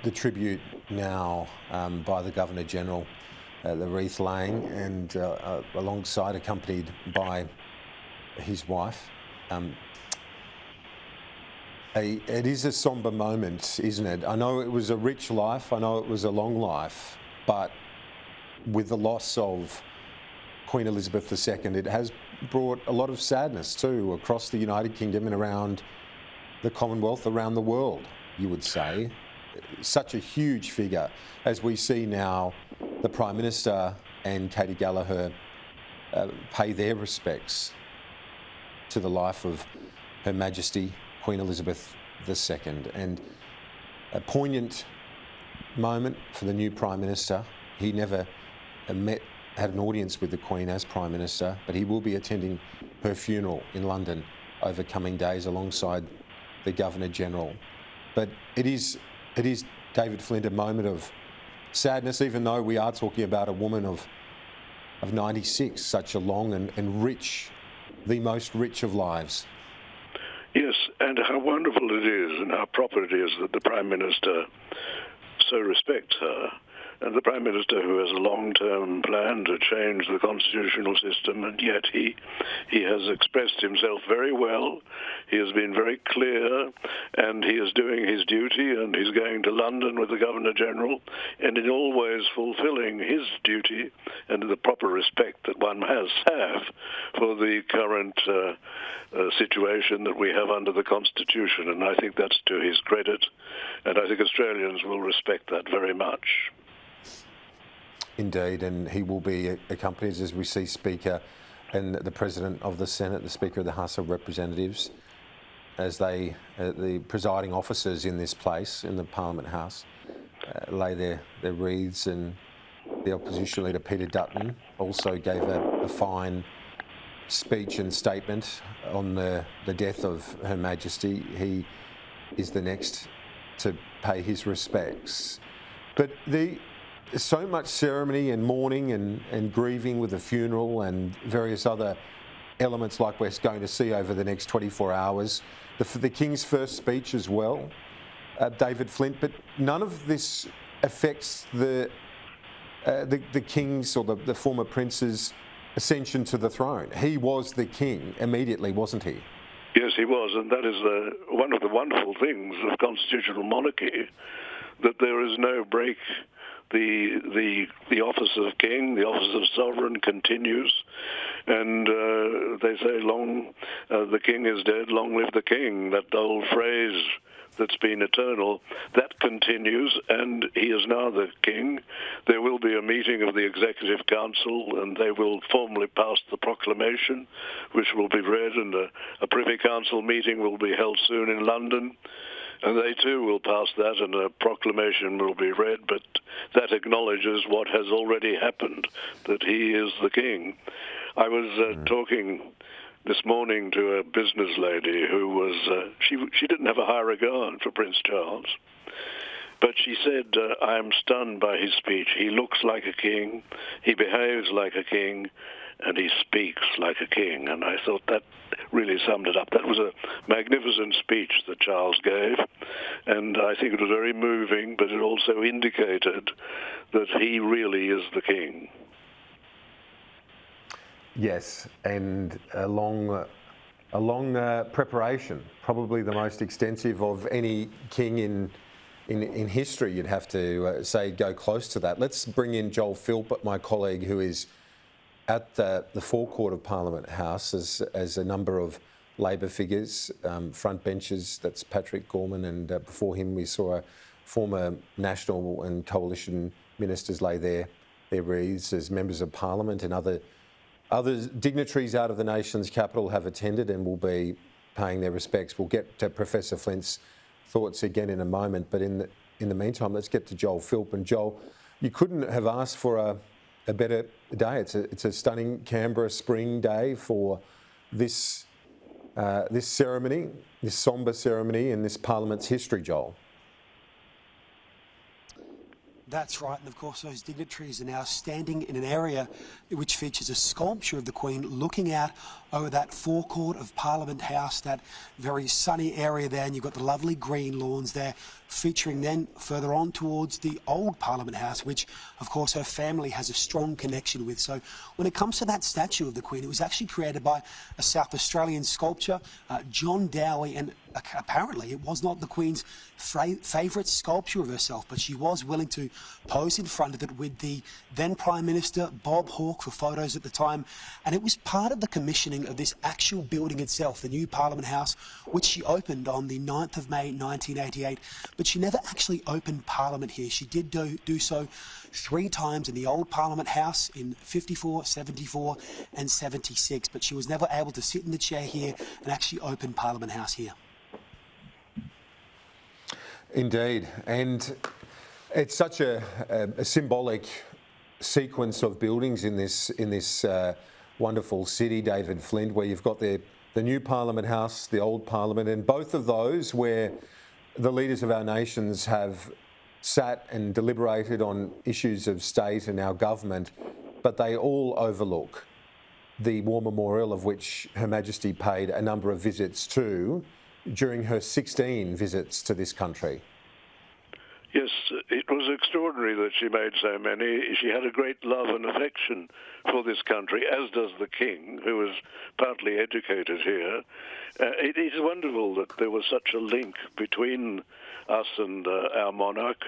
the tribute now by the Governor-General, the wreath laying, and alongside, accompanied by his wife. It is a sombre moment, isn't it? I know it was a rich life, I know it was a long life, but with the loss of Queen Elizabeth II, it has brought a lot of sadness too across the United Kingdom and around the Commonwealth, around the world, you would say. Such a huge figure, as we see now the Prime Minister and Katie Gallagher pay their respects to the life of Her Majesty Queen Elizabeth II. And a poignant moment for the new Prime Minister. He never had an audience with the Queen as Prime Minister, but he will be attending her funeral in London over coming days alongside the Governor-General. But it is, David Flint, a moment of sadness, even though we are talking about a woman of 96, such a long and rich, the most rich of lives. Yes, and how wonderful it is and how proper it is that the Prime Minister so respects her. And the Prime Minister, who has a long-term plan to change the constitutional system, and yet he has expressed himself very well. He has been very clear, and he is doing his duty, and he's going to London with the Governor-General, and in all ways fulfilling his duty and the proper respect that one has have for the current situation that we have under the Constitution. And I think that's to his credit, and I think Australians will respect that very much. Indeed, and he will be accompanied, as we see, Speaker and the President of the Senate, the Speaker of the House of Representatives, as they, the presiding officers in this place, in the Parliament House, lay their wreaths. And the Opposition Leader, Peter Dutton, also gave a fine speech and statement on the death of Her Majesty. He is the next to pay his respects. But so much ceremony and mourning and grieving with the funeral and various other elements like we're going to see over the next 24 hours. The King's first speech as well, David Flint, but none of this affects the King's or the former Prince's ascension to the throne. He was the King immediately, wasn't he? Yes, he was, and that is one of the wonderful things of constitutional monarchy, that there is no break. The office of king, the office of sovereign continues, and they say, long the king is dead, long live the king. That old phrase that's been eternal, that continues, and he is now the king. There will be a meeting of the Executive Council, and they will formally pass the proclamation, which will be read, and a Privy Council meeting will be held soon in London. And they too will pass that, and a proclamation will be read, but that acknowledges what has already happened, that he is the king. I was talking this morning to a business lady who was, she didn't have a high regard for Prince Charles, but she said, I am stunned by his speech. He looks like a king, he behaves like a king, and he speaks like a king. And I thought that really summed it up. That was a magnificent speech that Charles gave, and I think it was very moving, but it also indicated that he really is the king. Yes, and a long preparation, probably the most extensive of any king in history. You'd have to say go close to that. Let's bring in Joel Philp, my colleague, who is at the forecourt of Parliament House as a number of Labor figures, front benches, that's Patrick Gorman, and before him we saw former National and Coalition ministers lay their wreaths, as members of Parliament and other dignitaries out of the nation's capital have attended and will be paying their respects. We'll get to Professor Flint's thoughts again in a moment, but in the meantime, let's get to Joel Philp. And Joel, you couldn't have asked for a better day. It's a stunning Canberra spring day for this ceremony, this sombre ceremony in this Parliament's history, Joel. That's right, and of course those dignitaries are now standing in an area which features a sculpture of the Queen looking out over that forecourt of Parliament House, that very sunny area there, and you've got the lovely green lawns there, featuring then further on towards the old Parliament House, which of course her family has a strong connection with. So when it comes to that statue of the Queen, it was actually created by a South Australian sculptor, John Dowie, and apparently it was not the Queen's favourite sculpture of herself, but she was willing to pose in front of it with the then Prime Minister Bob Hawke for photos at the time, and it was part of the commissioning of this actual building itself, the new Parliament House, which she opened on the 9th of May 1988, but she never actually opened Parliament here. She did do so 3 times in the old Parliament House in 54, 74 and 76, but she was never able to sit in the chair here and actually open Parliament House here. Indeed, and it's such a symbolic sequence of buildings in this wonderful city, David Flint, where you've got the new Parliament House, the old Parliament, and both of those where the leaders of our nations have sat and deliberated on issues of state and our government, but they all overlook the war memorial, of which Her Majesty paid a number of visits to during her 16 visits to this country. Yes, it was extraordinary that she made so many. She had a great love and affection for this country, as does the King, who was partly educated here. It is wonderful that there was such a link between us and our monarch,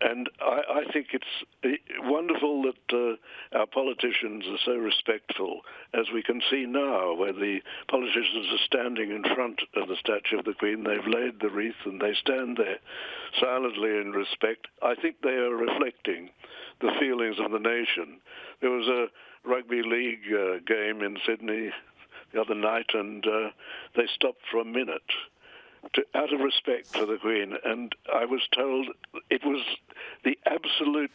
and I think it's wonderful that our politicians are so respectful, as we can see now, where the politicians are standing in front of the statue of the Queen. They've laid the wreath and they stand there silently in respect. I think they are reflecting the feelings of the nation. There was a rugby league game in Sydney the other night, and they stopped for a minute out of respect for the Queen, and I was told it was the absolute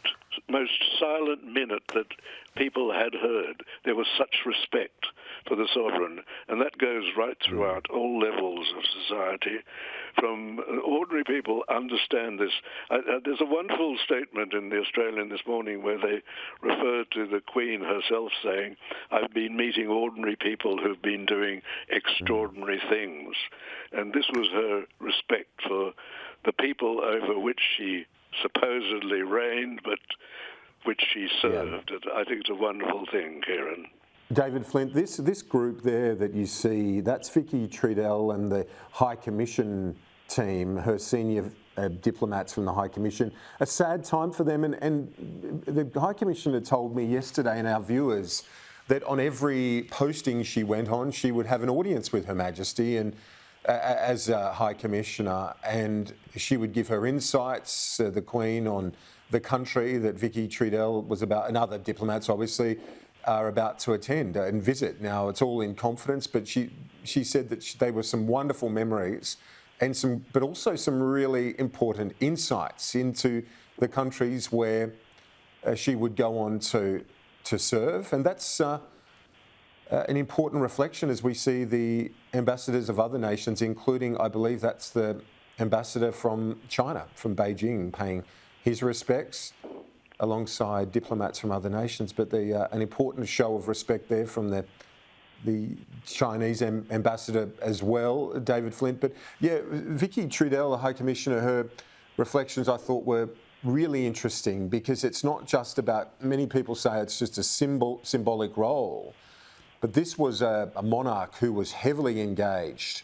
most silent minute that people had heard. There was such respect for the sovereign, and that goes right throughout all levels of society. From ordinary people understand this. There's a wonderful statement in the Australian this morning where they refer to the Queen herself saying, "I've been meeting ordinary people who've been doing extraordinary things." And this was her respect for the people over which she supposedly reigned, but which she served. Yeah. I think it's a wonderful thing, Kieran. David Flint, this group there that you see, that's Vicky Treadell and the High Commission team, her senior diplomats from the High Commission. A sad time for them, and the High Commissioner told me yesterday, and our viewers, that on every posting she went on, she would have an audience with Her Majesty and as a High Commissioner, and she would give her insights, the Queen, on the country that Vicky Treadell was about, and other diplomats obviously are about to attend and visit. Now, it's all in confidence, but she said that they were some wonderful memories and but also some really important insights into the countries where she would go on to serve. And that's an important reflection as we see the ambassadors of other nations, including, I believe that's the ambassador from China, from Beijing, paying his respects alongside diplomats from other nations. But an important show of respect there from the Chinese ambassador as well, David Flint. But yeah, Vicky Treadell, the High Commissioner, her reflections I thought were really interesting, because it's not just about, many people say it's just a symbolic role, but this was a monarch who was heavily engaged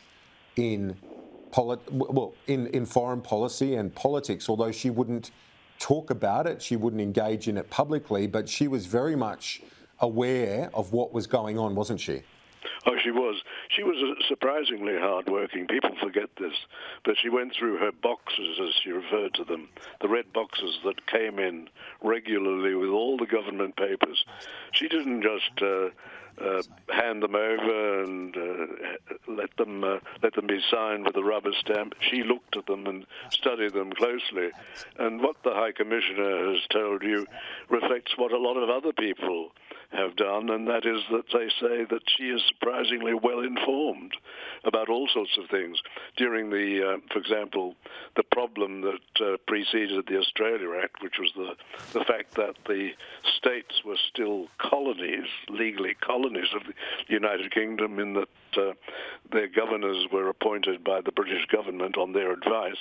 in foreign policy and politics, although she wouldn't talk about it, she wouldn't engage in it publicly, but she was very much aware of what was going on, wasn't she? Oh, she was. She was surprisingly hard-working. People forget this, but she went through her boxes, as she referred to them, the red boxes that came in regularly with all the government papers. She didn't just hand them over and let them be signed with a rubber stamp. She looked at them and studied them closely. And what the High Commissioner has told you reflects what a lot of other people have done, and that is that they say that she is surprisingly well informed about all sorts of things. During the, for example, the problem that preceded the Australia Act, which was the fact that the states were still colonies, legally colonies of the United Kingdom, in that their governors were appointed by the British government on their advice.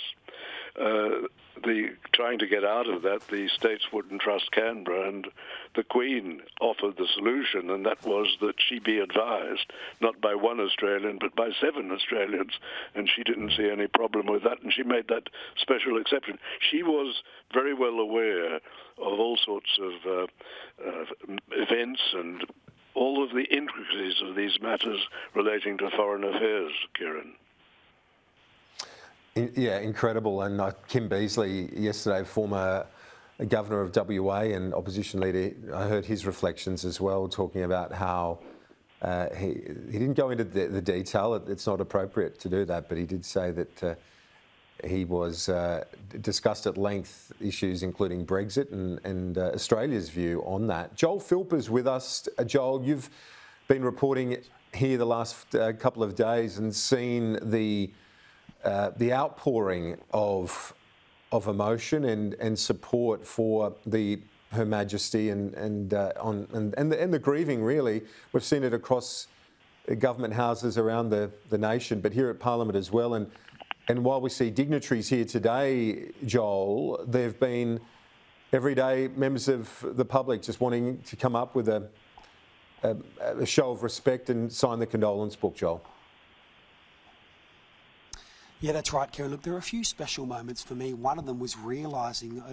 Trying to get out of that, the states wouldn't trust Canberra, and the Queen offered the solution, and that was that she be advised, not by one Australian, but by 7 Australians, and she didn't see any problem with that, and she made that special exception. She was very well aware of all sorts of events and all of the intricacies of these matters relating to foreign affairs, Kieran. Yeah, incredible. And Kim Beazley yesterday, former governor of WA and opposition leader, I heard his reflections as well, talking about how he didn't go into the detail. It's not appropriate to do that, but he did say that he was discussed at length issues including Brexit and Australia's view on that. Joel Philpotter's with us. Joel, you've been reporting here the last couple of days and seen the outpouring of emotion and support for Her Majesty and the grieving. Really, we've seen it across government houses around the nation, but here at Parliament as well. And while we see dignitaries here today, Joel, there've been everyday members of the public just wanting to come up with a show of respect and sign the condolence book, Joel. Yeah, that's right, Kieran. Look, there are a few special moments for me. One of them was realising,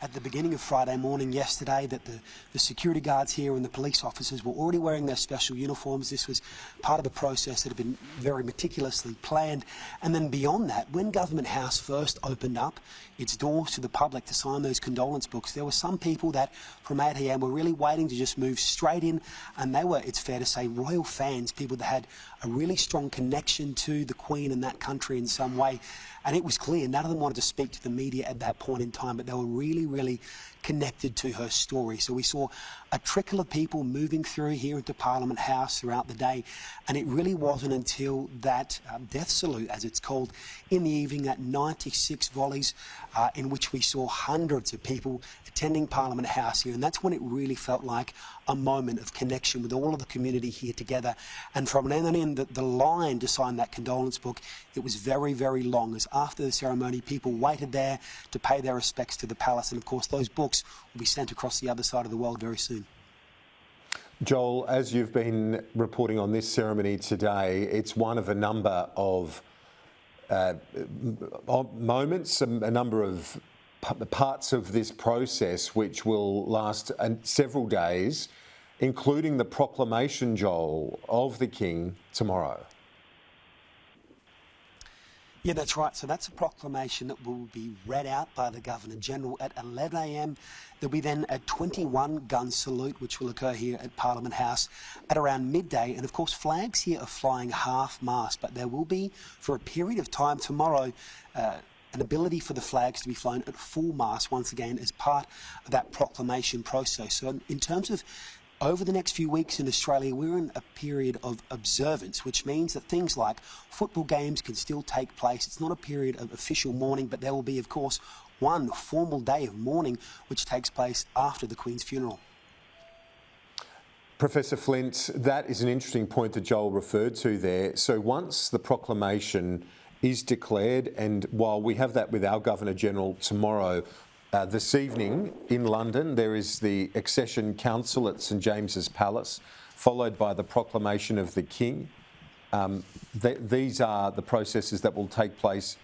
at the beginning of Friday morning yesterday that the security guards here and the police officers were already wearing their special uniforms. This was part of the process that had been very meticulously planned. And then beyond that, when Government House first opened up its doors to the public to sign those condolence books, there were some people that from 8 a.m. were really waiting to just move straight in, and they were, it's fair to say, royal fans, people that had a really strong connection to the Queen and that country in some way. And it was clear none of them wanted to speak to the media at that point in time, but they were really, really connected to her story. So we saw a trickle of people moving through here into Parliament House throughout the day, and it really wasn't until that death salute, as it's called, in the evening, that 96 volleys, in which we saw hundreds of people attending Parliament House here, and that's when it really felt like a moment of connection with all of the community here together. And from then on, the line to sign that condolence book, it was very, very long, as after the ceremony, people waited there to pay their respects to the palace, and of course those books will be sent across the other side of the world very soon. Joel, as you've been reporting on this ceremony today, it's one of a number of moments, a number of parts of this process which will last several days, including the proclamation, Joel, of the King tomorrow. Yeah, that's right. So that's a proclamation that will be read out by the Governor-General at 11 a.m. There'll be then a 21-gun salute, which will occur here at Parliament House at around midday. And, of course, flags here are flying half-mast, but there will be, for a period of time tomorrow, an ability for the flags to be flown at full mast once again as part of that proclamation process. So in terms of over the next few weeks in Australia, we're in a period of observance, which means that things like football games can still take place. It's not a period of official mourning, but there will be, of course, one formal day of mourning which takes place after the Queen's funeral. Professor Flint, that is an interesting point that Joel referred to there. So once the proclamation is declared, and while we have that with our Governor-General tomorrow, this evening in London, there is the Accession Council at St James's Palace, followed by the proclamation of the King. These are the processes that will take place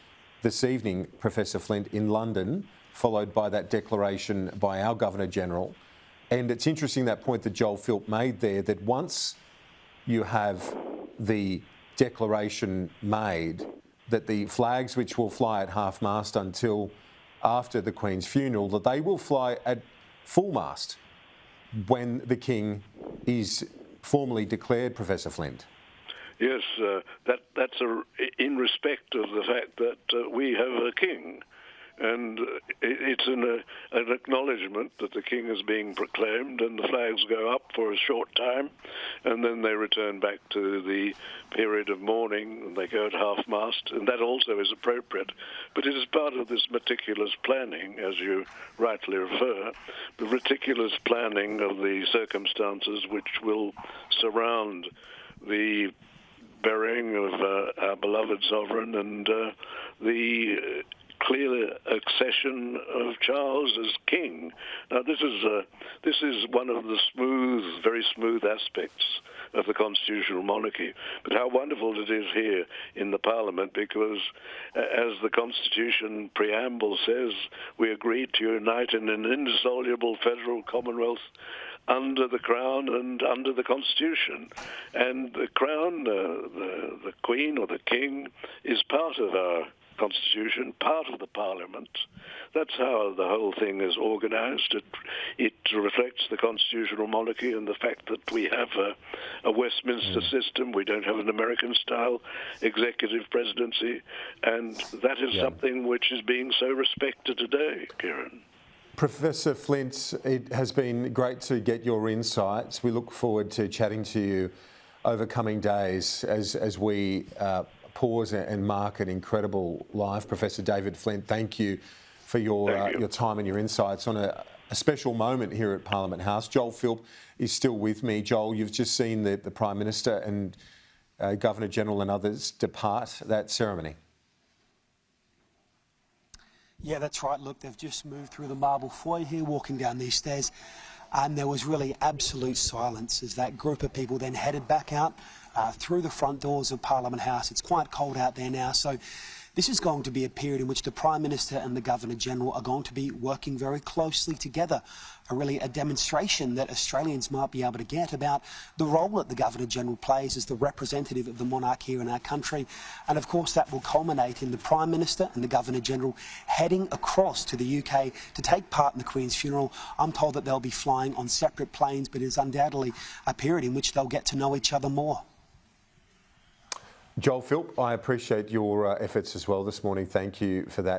this evening, Professor Flint, in London, followed by that declaration by our Governor-General. And it's interesting that point that Joel Philp made there, that once you have the declaration made, that the flags which will fly at half-mast until after the Queen's funeral, that they will fly at full mast when the King is formally declared, Professor Flint. Yes, that's in respect of the fact that we have a king And it's an acknowledgement that the king is being proclaimed, and the flags go up for a short time, and then they return back to the period of mourning, and they go at half-mast, and that also is appropriate. But it is part of this meticulous planning, as you rightly refer, the meticulous planning of the circumstances which will surround the burying of our beloved sovereign and the clear accession of Charles as king. Now, this is one of the very smooth aspects of the constitutional monarchy. But how wonderful it is here in the Parliament, because as the Constitution preamble says, we agreed to unite in an indissoluble federal commonwealth under the Crown and under the Constitution. And the Crown, the Queen or the King, is part of our Constitution, part of the Parliament. That's how the whole thing is organised. It reflects the constitutional monarchy and the fact that we have a Westminster system. We don't have an American-style executive presidency, and that is something which is being so respected today, Kieran. Professor Flint, it has been great to get your insights. We look forward to chatting to you over coming days as we pause and mark an incredible life. Professor David Flint, thank you for your time and your insights on a special moment here at Parliament House. Joel Philp is still with me. Joel, you've just seen the Prime Minister and Governor-General and others depart that ceremony. Yeah, that's right. Look, they've just moved through the marble foyer here, walking down these stairs, and there was really absolute silence as that group of people then headed back out through the front doors of Parliament House. It's quite cold out there now, so this is going to be a period in which the Prime Minister and the Governor-General are going to be working very closely together, a demonstration that Australians might be able to get about the role that the Governor-General plays as the representative of the monarch here in our country. And of course that will culminate in the Prime Minister and the Governor-General heading across to the UK to take part in the Queen's funeral. I'm told that they'll be flying on separate planes, but it is undoubtedly a period in which they'll get to know each other more. Joel Philp, I appreciate your efforts as well this morning. Thank you for that.